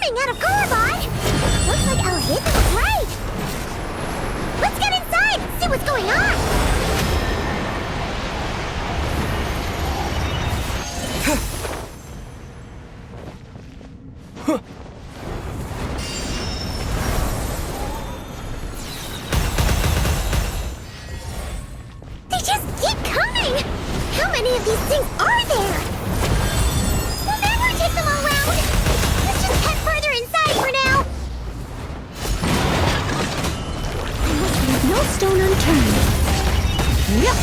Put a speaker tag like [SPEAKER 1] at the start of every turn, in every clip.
[SPEAKER 1] coming out of Gurabad! Looks like Al-Hidden was right! Let's get inside and see what's going on! They just keep coming! How many of these things are there? We'll never take them all round! Let's just head further inside for now! I must leave no stone unturned. Yep.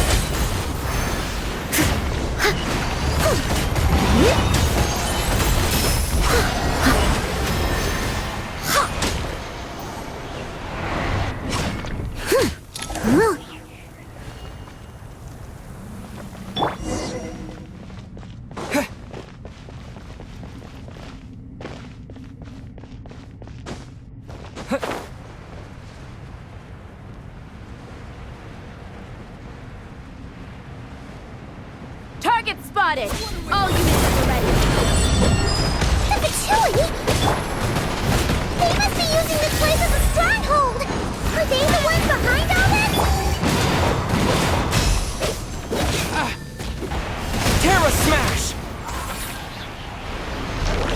[SPEAKER 2] Target spotted! All units are ready.
[SPEAKER 1] The Patchouli! They must be using this place as a stronghold! Are they the ones behind all this?
[SPEAKER 3] Terra Smash!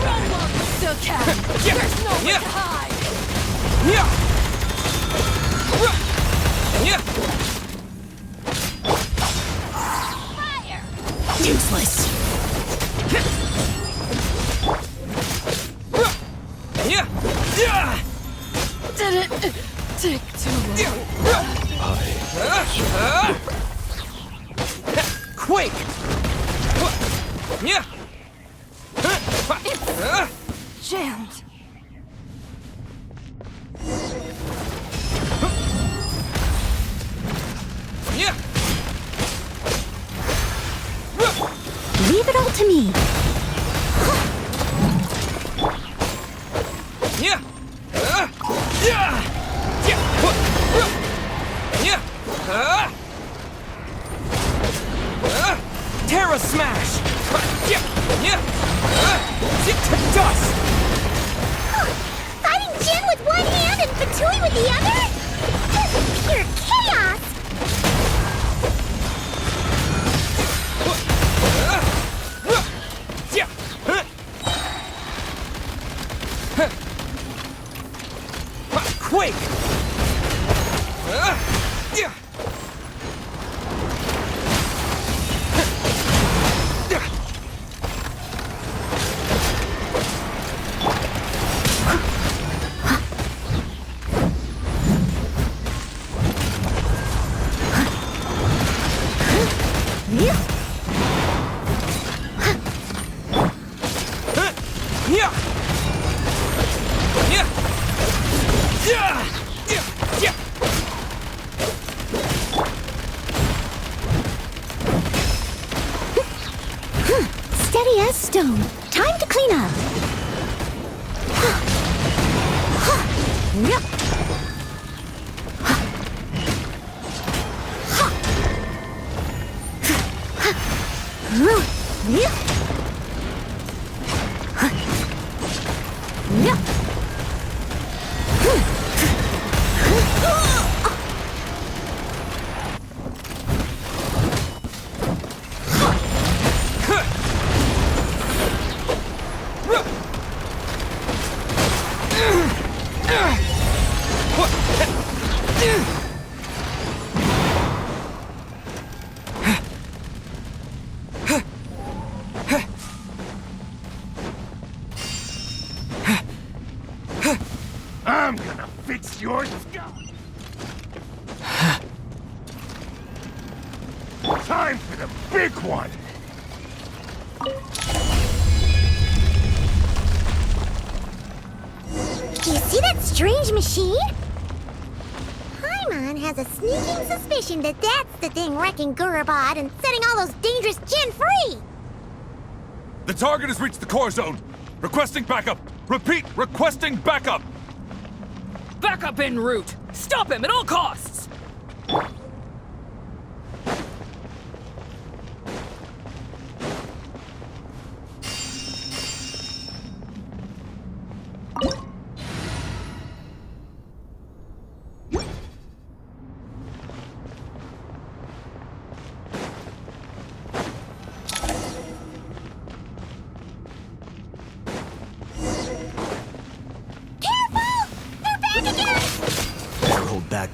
[SPEAKER 2] Run while you still can! There's nowhere to hide! Fire!
[SPEAKER 3] Useless!
[SPEAKER 2] Did it take too long?
[SPEAKER 3] Quake!
[SPEAKER 2] Jammed.
[SPEAKER 1] Leave it all to me.
[SPEAKER 3] Terra Smash! Dust!
[SPEAKER 1] Fighting Jinn with one hand and Fatui with the other? This is pure chaos!
[SPEAKER 3] Quake!
[SPEAKER 1] Steady as stone. Time to clean up.
[SPEAKER 4] I'm gonna fix your skull. Time for the big one.
[SPEAKER 1] Do you see that strange machine? Paimon has a sneaking suspicion that that's the thing wrecking Gurabad and setting all those dangerous Jinn free!
[SPEAKER 4] The target has reached the core zone. Requesting backup. Repeat, requesting backup.
[SPEAKER 2] Backup en route! Stop him at all costs!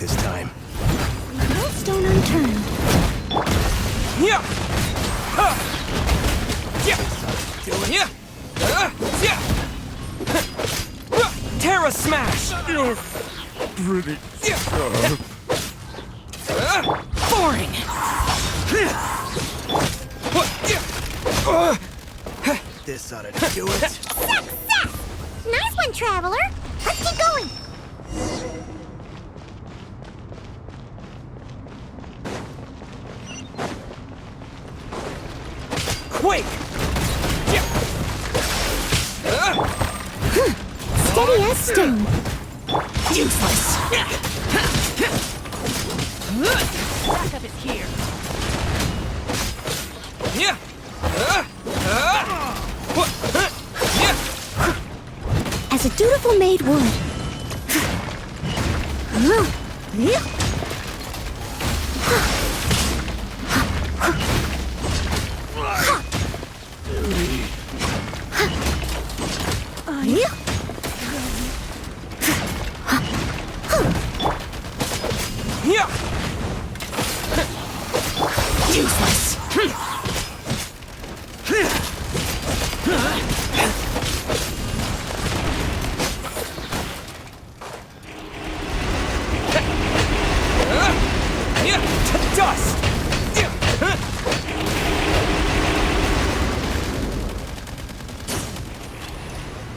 [SPEAKER 3] this time.
[SPEAKER 1] No stone unturned.
[SPEAKER 3] Yeah! Yeah! Doing ya! Yeah! Terra Smash!
[SPEAKER 4] You're pretty.
[SPEAKER 3] Boring! This ought to do it.
[SPEAKER 1] Success! Nice one, Traveler. Let's keep going.
[SPEAKER 3] Quake!
[SPEAKER 1] Steady as stone.
[SPEAKER 3] Useless!
[SPEAKER 2] Backup is here.
[SPEAKER 3] Yeah!
[SPEAKER 1] As a dutiful maid would.
[SPEAKER 3] Yeah! Useless! To dust!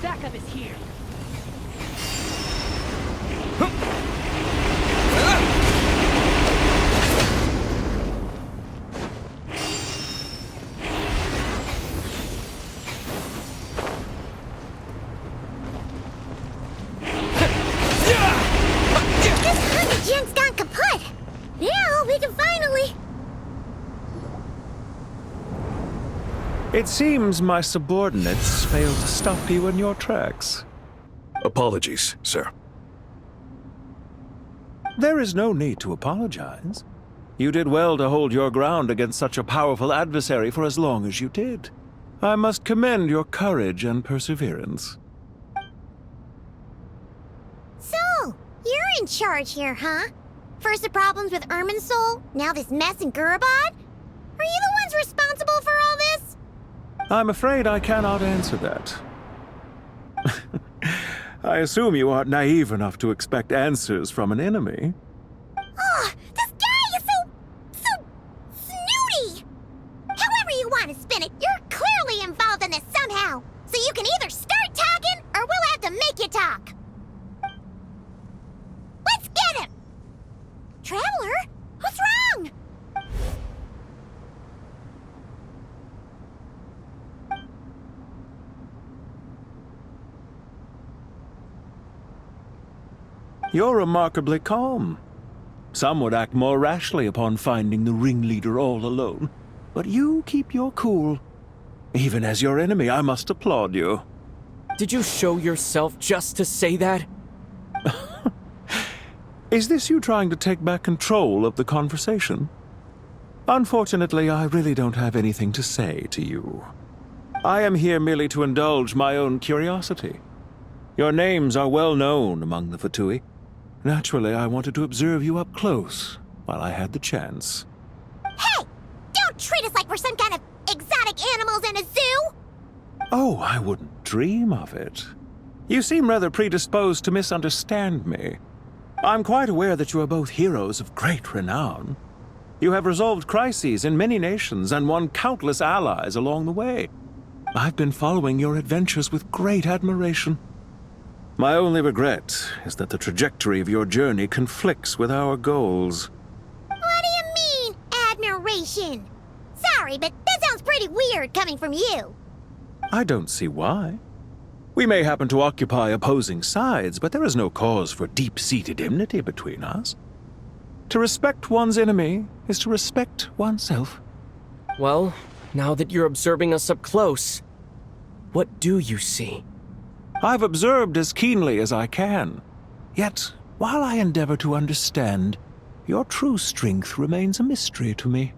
[SPEAKER 2] Backup is here.
[SPEAKER 1] This Jinn's gone kaput. Now we can finally...
[SPEAKER 5] It seems my subordinates failed to stop you in your tracks.
[SPEAKER 4] Apologies, sir.
[SPEAKER 5] There is no need to apologize. You did well to hold your ground against such a powerful adversary for as long as you did. I must commend your courage and perseverance.
[SPEAKER 1] So, you're in charge here, huh? First the problems with Irminsul, now this mess in Gurabad? Are you the ones responsible for all this?
[SPEAKER 5] I'm afraid I cannot answer that. I assume you aren't naive enough to expect answers from an enemy.
[SPEAKER 1] Oh, this guy is so snooty! However you want to spin it, you're clearly involved in this somehow. So you can either start talking, or we'll have to make you talk. Let's get him! Traveler, what's wrong?
[SPEAKER 5] You're remarkably calm. Some would act more rashly upon finding the ringleader all alone. But you keep your cool. Even as your enemy, I must applaud you.
[SPEAKER 3] Did you show yourself just to say that?
[SPEAKER 5] Is this you trying to take back control of the conversation? Unfortunately, I really don't have anything to say to you. I am here merely to indulge my own curiosity. Your names are well known among the Fatui. Naturally, I wanted to observe you up close while I had the chance.
[SPEAKER 1] Hey! Don't treat us like we're some kind of exotic animals in a zoo!
[SPEAKER 5] Oh, I wouldn't dream of it. You seem rather predisposed to misunderstand me. I'm quite aware that you are both heroes of great renown. You have resolved crises in many nations and won countless allies along the way. I've been following your adventures with great admiration. My only regret is that the trajectory of your journey conflicts with our goals.
[SPEAKER 1] What do you mean, admiration? Sorry, but that sounds pretty weird coming from you.
[SPEAKER 5] I don't see why. We may happen to occupy opposing sides, but there is no cause for deep-seated enmity between us. To respect one's enemy is to respect oneself.
[SPEAKER 3] Well, now that you're observing us up close, what do you see?
[SPEAKER 5] I've observed as keenly as I can. Yet, while I endeavor to understand, your true strength remains a mystery to me.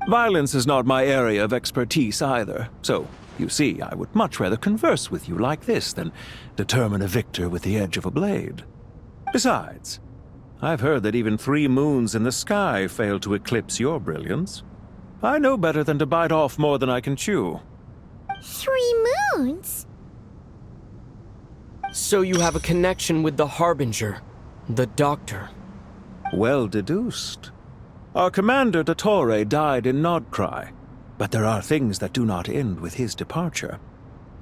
[SPEAKER 5] Violence is not my area of expertise either, so, you see, I would much rather converse with you like this than determine a victor with the edge of a blade. Besides, I've heard that even 3 moons in the sky fail to eclipse your brilliance. I know better than to bite off more than I can chew.
[SPEAKER 1] 3 moons?
[SPEAKER 3] So you have a connection with the Harbinger, the Doctor.
[SPEAKER 5] Well deduced. Our commander, Dottore, died in Nodcry, but there are things that do not end with his departure.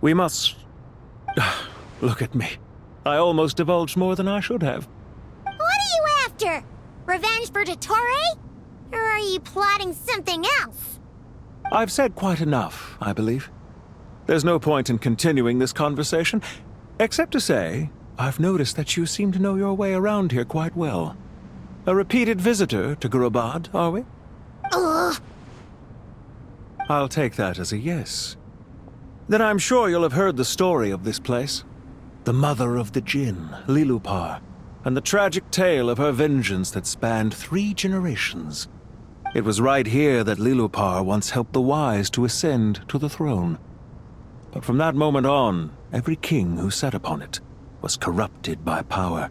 [SPEAKER 5] We must... Look at me. I almost divulged more than I should have.
[SPEAKER 1] What are you after? Revenge for Dottore? Or are you plotting something else?
[SPEAKER 5] I've said quite enough, I believe. There's no point in continuing this conversation, except to say, I've noticed that you seem to know your way around here quite well. A repeated visitor to Gurabad, are we?
[SPEAKER 1] Ugh.
[SPEAKER 5] I'll take that as a yes. Then I'm sure you'll have heard the story of this place. The mother of the Jinn, Liloupar, and the tragic tale of her vengeance that spanned 3 generations. It was right here that Liloupar once helped the wise to ascend to the throne. But from that moment on, every king who sat upon it was corrupted by power.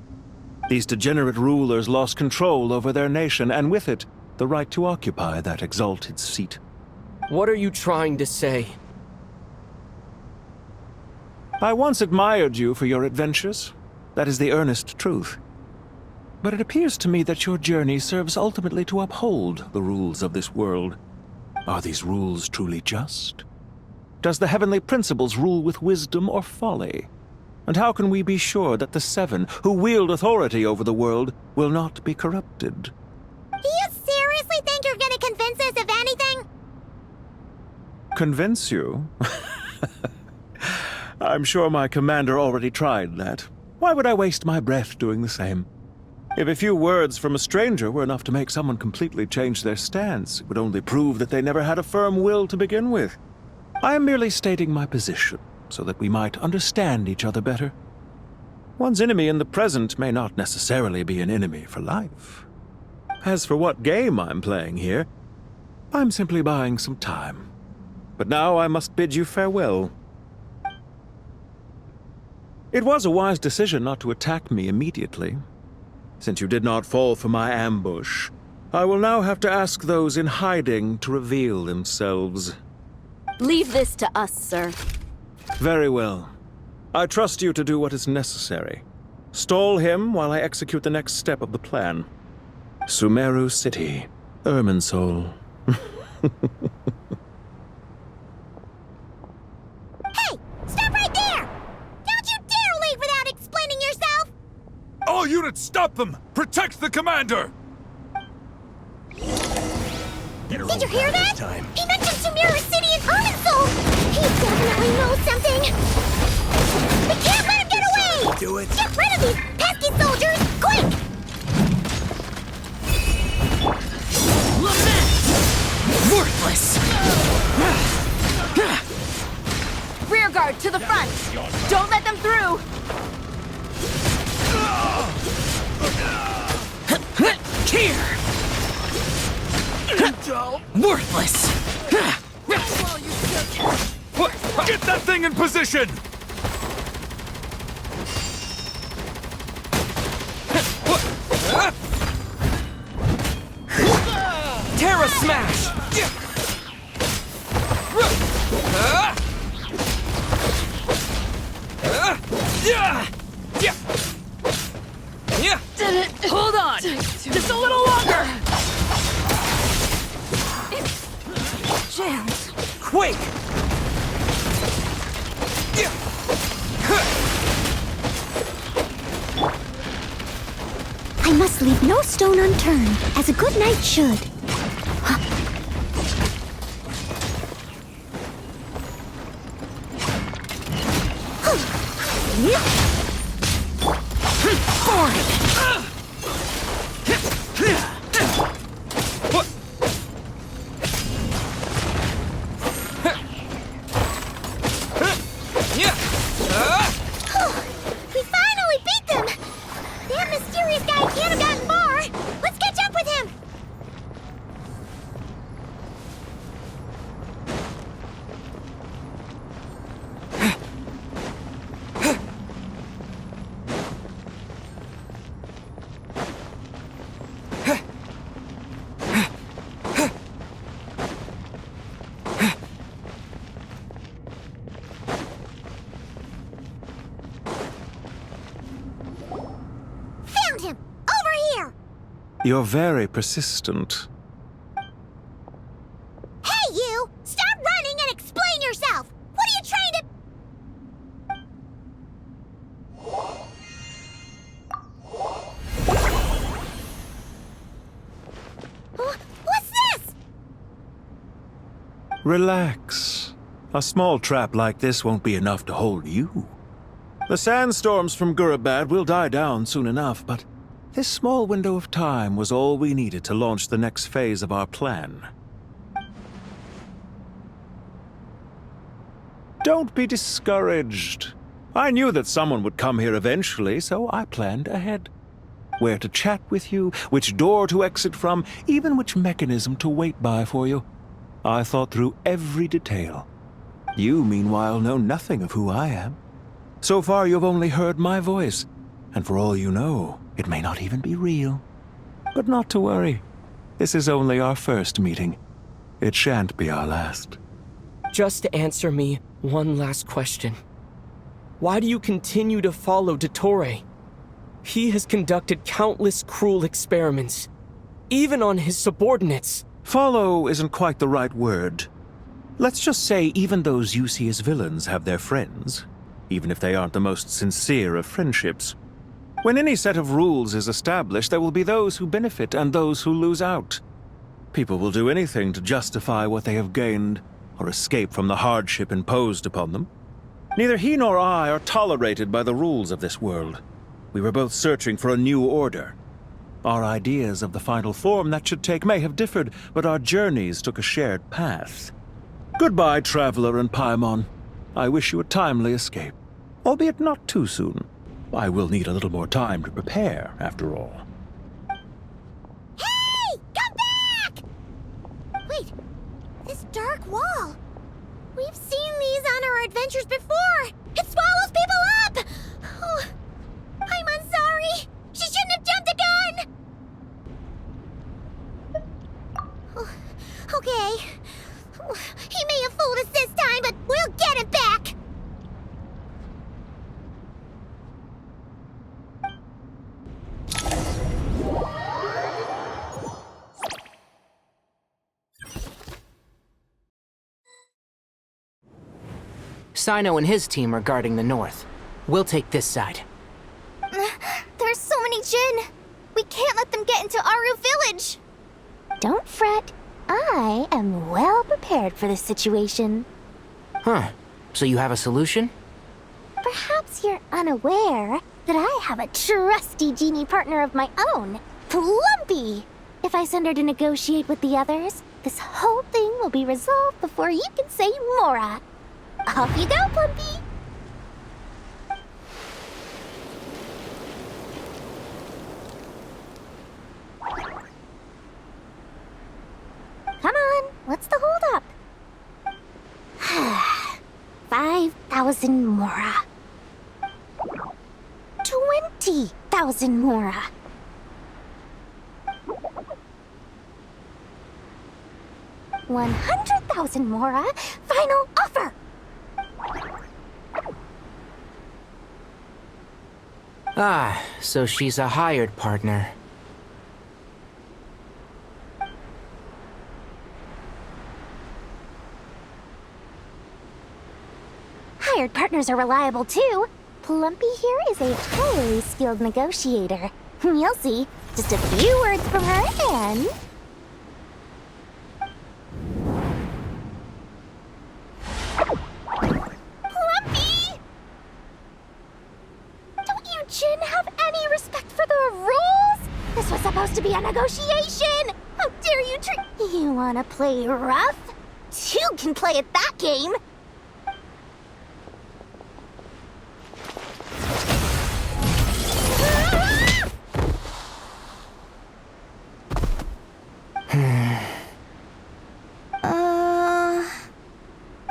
[SPEAKER 5] These degenerate rulers lost control over their nation, and with it, the right to occupy that exalted seat.
[SPEAKER 3] What are you trying to say?
[SPEAKER 5] I once admired you for your adventures. That is the earnest truth. But it appears to me that your journey serves ultimately to uphold the rules of this world. Are these rules truly just? Does the heavenly principles rule with wisdom or folly? And how can we be sure that the 7 who wield authority over the world will not be corrupted?
[SPEAKER 1] Do you seriously think you're gonna convince us of anything?
[SPEAKER 5] Convince you? I'm sure my commander already tried that. Why would I waste my breath doing the same? If a few words from a stranger were enough to make someone completely change their stance, it would only prove that they never had a firm will to begin with. I am merely stating my position, so that we might understand each other better. One's enemy in the present may not necessarily be an enemy for life. As for what game I'm playing here, I'm simply buying some time. But now I must bid you farewell. It was a wise decision not to attack me immediately. Since you did not fall for my ambush, I will now have to ask those in hiding to reveal themselves.
[SPEAKER 6] Leave this to us, sir.
[SPEAKER 5] Very well. I trust you to do what is necessary. Stall him while I execute the next step of the plan. Sumeru City, Irminsul.
[SPEAKER 1] Hey! Stop right there! Don't you dare leave without explaining yourself!
[SPEAKER 4] All units, stop them! Protect the commander!
[SPEAKER 1] Did you hear that? He mentioned Sumeru City and Irminsul! He definitely knows something! We can't let him get away!
[SPEAKER 7] Do it.
[SPEAKER 1] Get rid of these pesky soldiers, quick!
[SPEAKER 2] Lament! Worthless!
[SPEAKER 6] Rear guard to the front! Don't let them through!
[SPEAKER 2] Here! Worthless!
[SPEAKER 4] Get that thing in position!
[SPEAKER 2] Terra Smash! Hold on! Just a little longer!
[SPEAKER 6] Jams.
[SPEAKER 2] Quake!
[SPEAKER 1] I must leave no stone unturned, as a good knight should. We finally beat them! That mysterious guy can't have gotten far! Let's catch up with him!
[SPEAKER 5] You're very persistent.
[SPEAKER 1] Hey, you! Stop running and explain yourself! What are you trying to... What's this?
[SPEAKER 5] Relax. A small trap like this won't be enough to hold you. The sandstorms from Gurabad will die down soon enough, but this small window of time was all we needed to launch the next phase of our plan. Don't be discouraged. I knew that someone would come here eventually, so I planned ahead. Where to chat with you, which door to exit from, even which mechanism to wait by for you. I thought through every detail. You, meanwhile, know nothing of who I am. So far, you've only heard my voice, and for all you know, it may not even be real. But not to worry. This is only our first meeting. It shan't be our last.
[SPEAKER 3] Just answer me one last question. Why do you continue to follow Dottore? He has conducted countless cruel experiments, even on his subordinates.
[SPEAKER 5] Follow isn't quite the right word. Let's just say even those you see as villains have their friends, even if they aren't the most sincere of friendships. When any set of rules is established, there will be those who benefit and those who lose out. People will do anything to justify what they have gained, or escape from the hardship imposed upon them. Neither he nor I are tolerated by the rules of this world. We were both searching for a new order. Our ideas of the final form that should take may have differed, but our journeys took a shared path. Goodbye, Traveler and Paimon. I wish you a timely escape, albeit not too soon. I will need a little more time to prepare, after all.
[SPEAKER 1] Hey! Come back! Wait, this dark wall. We've seen these on our adventures before. It swallows people up! Oh, I'm sorry. She shouldn't have jumped the gun! Oh, okay. He may have fooled us this time, but we'll get him back!
[SPEAKER 7] Sino and his team are guarding the north. We'll take this side.
[SPEAKER 1] There's so many Jinn! We can't let them get into Aru village! Don't fret. I am well prepared for this situation.
[SPEAKER 7] Huh. So you have a solution?
[SPEAKER 1] Perhaps you're unaware that I have a trusty genie partner of my own, Plumpy. If I send her to negotiate with the others, this whole thing will be resolved before you can say Mora. Off you go, Plumpy! Come on, what's the holdup? 5,000 Mora. 20,000 Mora. 100,000 Mora. Final offer.
[SPEAKER 7] Ah, so she's a hired partner.
[SPEAKER 1] Hired partners are reliable too. Plumpy here is a highly skilled negotiator. You'll see. Just a few words from her and... Plumpy! Don't you Jinn have any respect for the rules? This was supposed to be a negotiation! How dare you You wanna play rough? You can play at that game!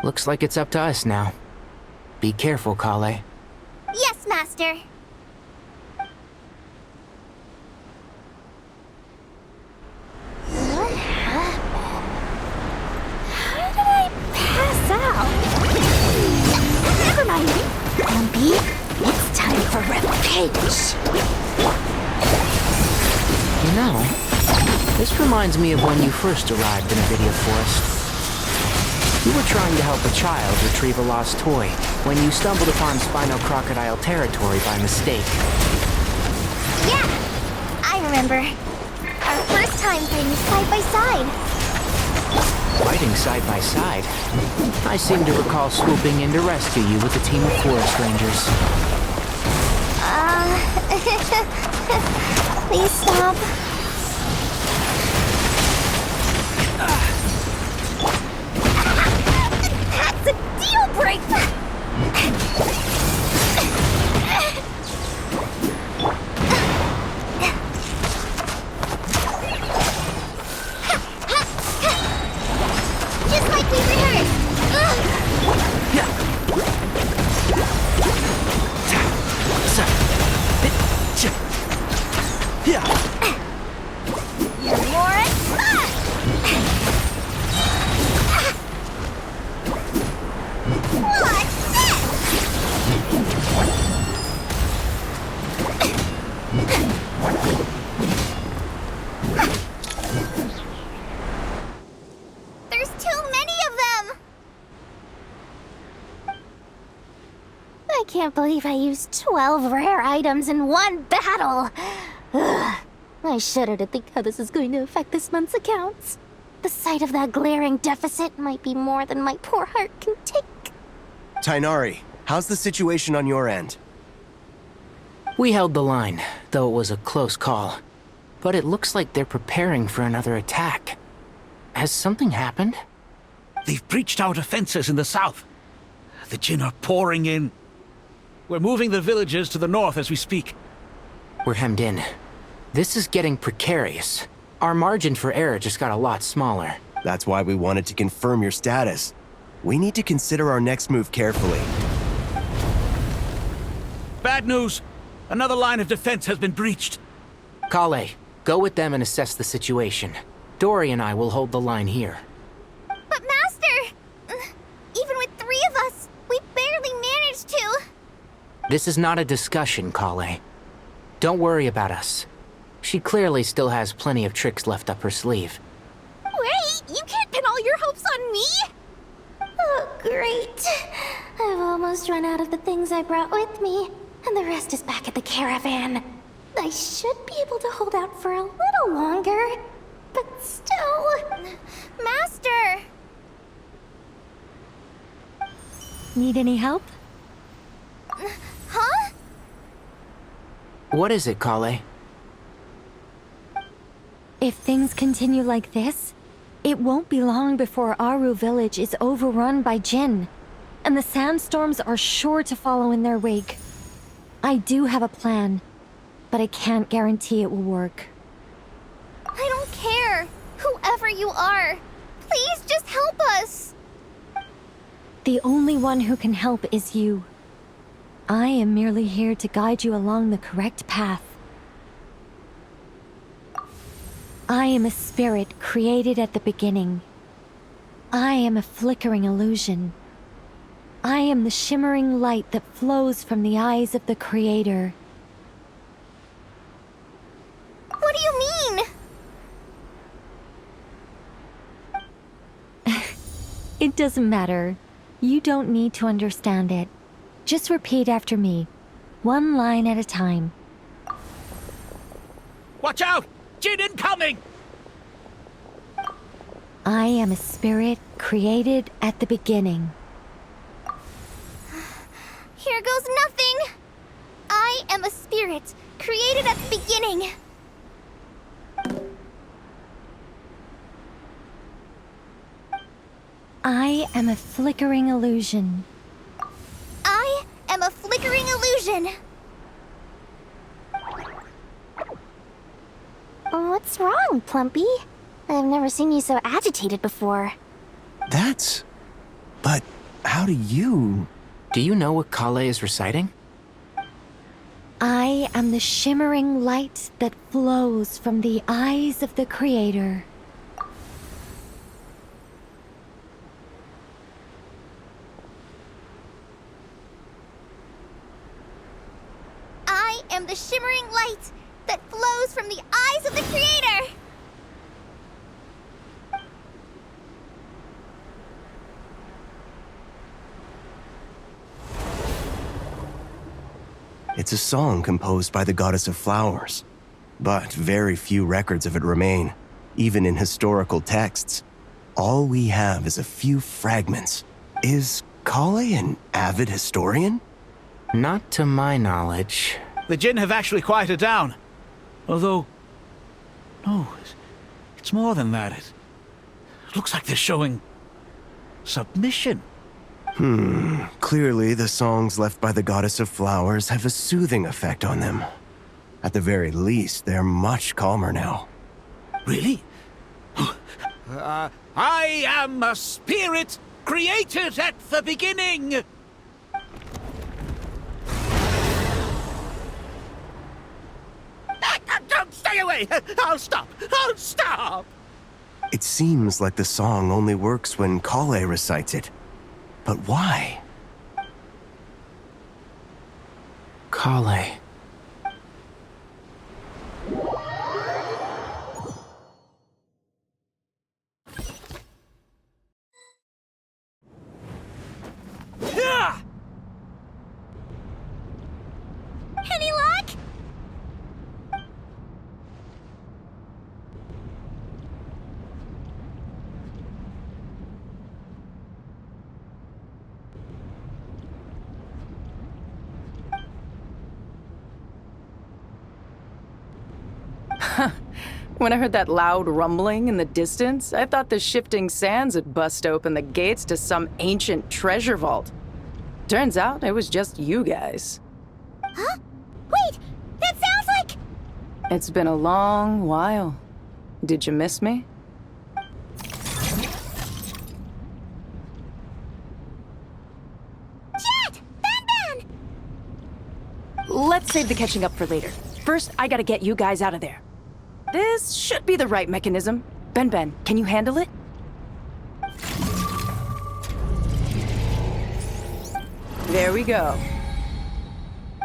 [SPEAKER 7] Looks like it's up to us now. Be careful, Kale.
[SPEAKER 1] Yes, Master. What happened? How did I pass out? Never mind. Plumpy, it's time for revenge.
[SPEAKER 7] You know, reminds me of when you first arrived in Avidia Forest. You were trying to help a child retrieve a lost toy when you stumbled upon Spino Crocodile territory by mistake.
[SPEAKER 1] Yeah, I remember. Our first time fighting side by side.
[SPEAKER 7] Fighting side by side? I seem to recall swooping in to rescue you with a team of forest rangers.
[SPEAKER 1] Please stop. That's a deal breaker! Just like we rehearsed! You're more at fun! What's this? There's too many of them! I can't believe I used 12 rare items in one battle! Ugh. I shudder to think how this is going to affect this month's accounts. The sight of that glaring deficit might be more than my poor heart can take.
[SPEAKER 8] Tighnari, how's the situation on your end?
[SPEAKER 7] We held the line, though it was a close call. But it looks like they're preparing for another attack. Has something happened?
[SPEAKER 9] They've breached our defenses in the south. The Jinn are pouring in. We're moving the villagers to the north as we speak.
[SPEAKER 7] We're hemmed in. This is getting precarious. Our margin for error just got a lot smaller.
[SPEAKER 8] That's why we wanted to confirm your status. We need to consider our next move carefully.
[SPEAKER 9] Bad news! Another line of defense has been breached.
[SPEAKER 7] Kale, go with them and assess the situation. Dory and I will hold the line here.
[SPEAKER 1] But Master! Even with 3 of us, we barely managed to.
[SPEAKER 7] This is not a discussion, Kale. Don't worry about us. She clearly still has plenty of tricks left up her sleeve.
[SPEAKER 1] Wait, you can't pin all your hopes on me? Oh, great. I've almost run out of the things I brought with me, and the rest is back at the caravan. I should be able to hold out for a little longer, but still... Master!
[SPEAKER 10] Need any help?
[SPEAKER 1] Huh?
[SPEAKER 7] What is it, Kale?
[SPEAKER 10] If things continue like this, it won't be long before Aru village is overrun by Jinn, and the sandstorms are sure to follow in their wake. I do have a plan, but I can't guarantee it will work.
[SPEAKER 1] I don't care. Whoever you are, please just help us.
[SPEAKER 10] The only one who can help is you. I am merely here to guide you along the correct path. I am a spirit created at the beginning. I am a flickering illusion. I am the shimmering light that flows from the eyes of the Creator.
[SPEAKER 1] What do you mean?
[SPEAKER 10] It doesn't matter. You don't need to understand it. Just repeat after me, one line at a time.
[SPEAKER 9] Watch out! Jinn incoming!
[SPEAKER 10] I am a spirit created at the beginning.
[SPEAKER 1] Here goes nothing. I am a spirit created at the beginning.
[SPEAKER 10] I am a flickering illusion.
[SPEAKER 1] I am a flickering illusion. What's wrong, Plumpy? I've never seen you so agitated before.
[SPEAKER 8] But how do you...
[SPEAKER 7] Do you know what Kale is reciting?
[SPEAKER 10] I am the shimmering light that flows from the eyes of the Creator.
[SPEAKER 1] I am the shimmering light that flows from the eyes of the Creator.
[SPEAKER 8] It's a song composed by the goddess of flowers, but very few records of it remain, even in historical texts. All we have is a few fragments. Is Kale an avid historian?
[SPEAKER 7] Not to my knowledge.
[SPEAKER 9] The Jinn have actually quieted down. Although, no, it's more than that. It looks like they're showing submission.
[SPEAKER 8] Clearly the songs left by the goddess of flowers have a soothing effect on them. At the very least, they're much calmer now.
[SPEAKER 9] Really? I am a spirit created at the beginning! Don't stay away! I'll stop! I'll stop!
[SPEAKER 8] It seems like the song only works when Kale recites it. But why?
[SPEAKER 7] Kale.
[SPEAKER 1] Any luck?
[SPEAKER 6] When I heard that loud rumbling in the distance, I thought the shifting sands had bust open the gates to some ancient treasure vault. Turns out it was just you guys.
[SPEAKER 1] Huh? Wait, that sounds like...
[SPEAKER 6] It's been a long while. Did you miss me?
[SPEAKER 1] Jet! Ben!
[SPEAKER 6] Let's save the catching up for later. First, I gotta get you guys out of there. This should be the right mechanism. Ben, can you handle it? There we go.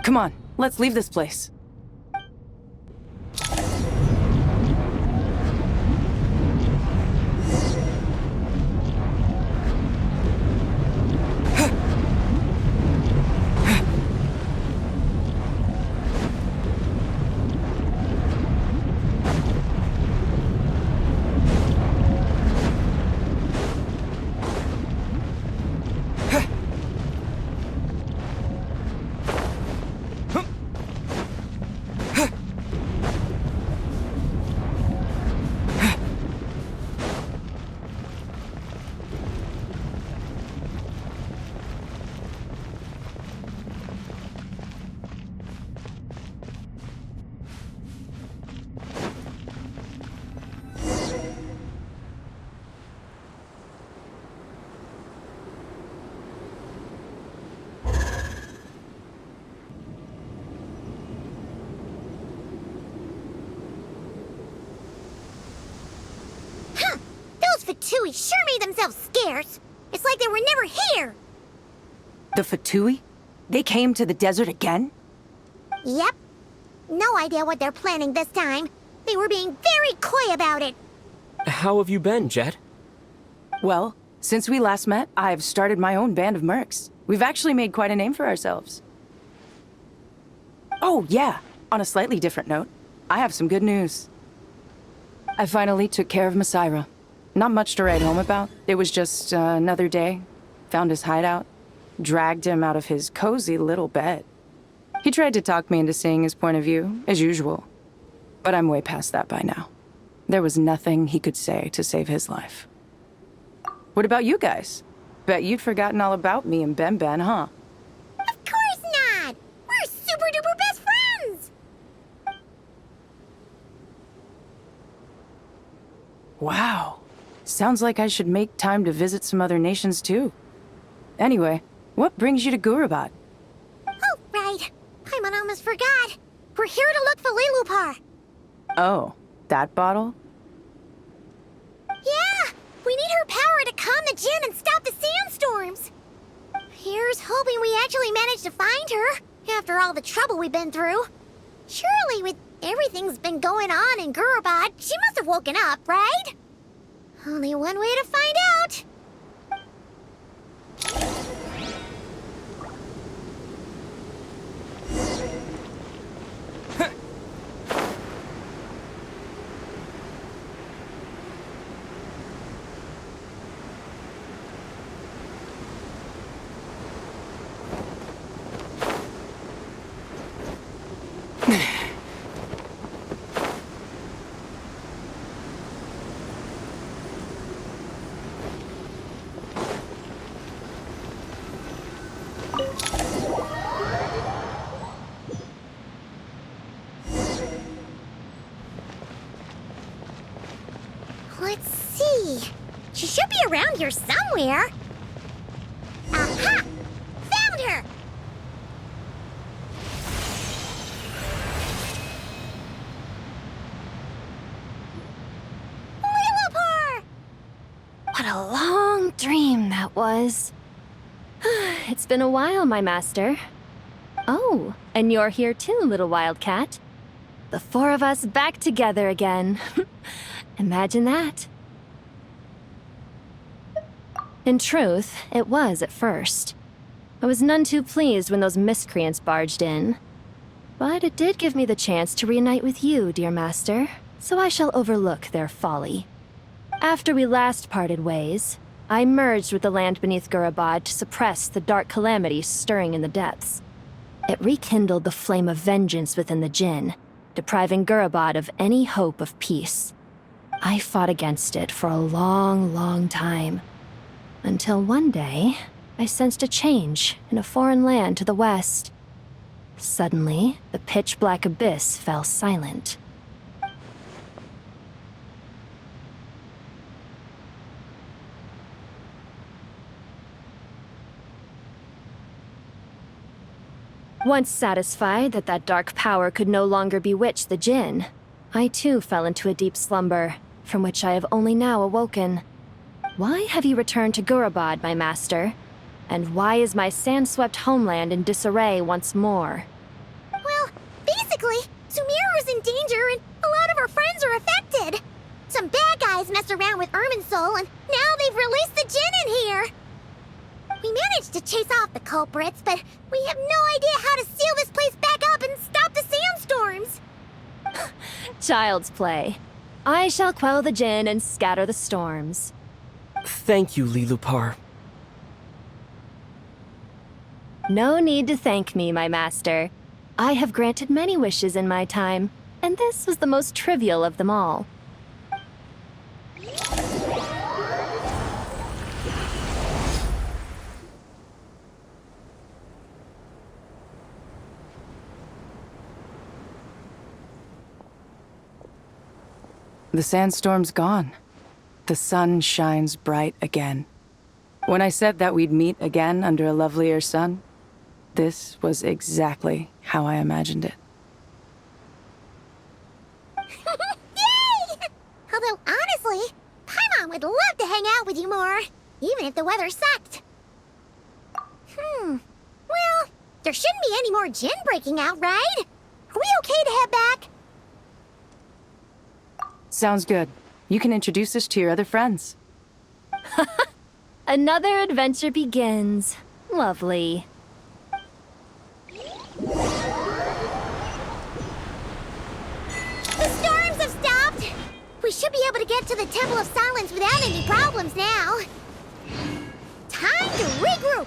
[SPEAKER 6] Come on, let's leave this place.
[SPEAKER 1] Fatui sure made themselves scarce. It's like they were never here.
[SPEAKER 6] The Fatui? They came to the desert again?
[SPEAKER 1] Yep. No idea what they're planning this time. They were being very coy about it.
[SPEAKER 3] How have you been, Jet?
[SPEAKER 6] Well, since we last met, I've started my own band of mercs. We've actually made quite a name for ourselves. Oh, yeah. On a slightly different note, I have some good news. I finally took care of Masaira. Not much to write home about. It was just another day. Found his hideout. Dragged him out of his cozy little bed. He tried to talk me into seeing his point of view, as usual. But I'm way past that by now. There was nothing he could say to save his life. What about you guys? Bet you'd forgotten all about me and Ben, huh?
[SPEAKER 1] Of course not! We're super duper best friends!
[SPEAKER 6] Wow. Sounds like I should make time to visit some other nations too. Anyway, what brings you to Gurabad?
[SPEAKER 1] Oh, right. I almost forgot. We're here to look for Liloupar.
[SPEAKER 6] Oh, that bottle?
[SPEAKER 1] Yeah! We need her power to calm the Jinn and stop the sandstorms. Here's hoping we actually manage to find her, after all the trouble we've been through. Surely, with everything's been going on in Gurabad, she must have woken up, right? Only one way to find out. see. She should be around here somewhere. Aha! Found her! Liloupar!
[SPEAKER 10] What a long dream that was. It's been a while, my master. Oh, and you're here too, little wildcat. The four of us back together again. Imagine that. In truth, it was at first. I was none too pleased when those miscreants barged in. But it did give me the chance to reunite with you, dear master, so I shall overlook their folly. After we last parted ways, I merged with the land beneath Gurabad to suppress the dark calamity stirring in the depths. It rekindled the flame of vengeance within the Jinn, depriving Gurabad of any hope of peace. I fought against it for a long, long time. Until one day, I sensed a change in a foreign land to the west. Suddenly, the pitch-black abyss fell silent. Once satisfied that that dark power could no longer bewitch the Jinn, I too fell into a deep slumber, from which I have only now awoken. Why have you returned to Gurabad, my master? And why is my sand-swept homeland in disarray once more?
[SPEAKER 1] Well, basically, Sumeru's in danger and a lot of our friends are affected. Some bad guys messed around with Irminsul and now they've released the Jinn in here. We managed to chase off the culprits, but we have no idea how to seal this place back up and stop the sandstorms.
[SPEAKER 10] Child's play. I shall quell the Jinn and scatter the storms.
[SPEAKER 3] Thank you, Liloupar.
[SPEAKER 10] No need to thank me, my master. I have granted many wishes in my time, and this was the most trivial of them all.
[SPEAKER 6] The sandstorm's gone. The sun shines bright again. When I said that we'd meet again under a lovelier sun, this was exactly how I imagined it.
[SPEAKER 1] Yay! Although, honestly, Paimon would love to hang out with you more, even if the weather sucked. Well, there shouldn't be any more Jinn breaking out, right? Are we okay to head back?
[SPEAKER 6] Sounds good. You can introduce us to your other friends.
[SPEAKER 10] Another adventure begins. Lovely.
[SPEAKER 1] The storms have stopped! We should be able to get to the Temple of Silence without any problems now. Time to regroup!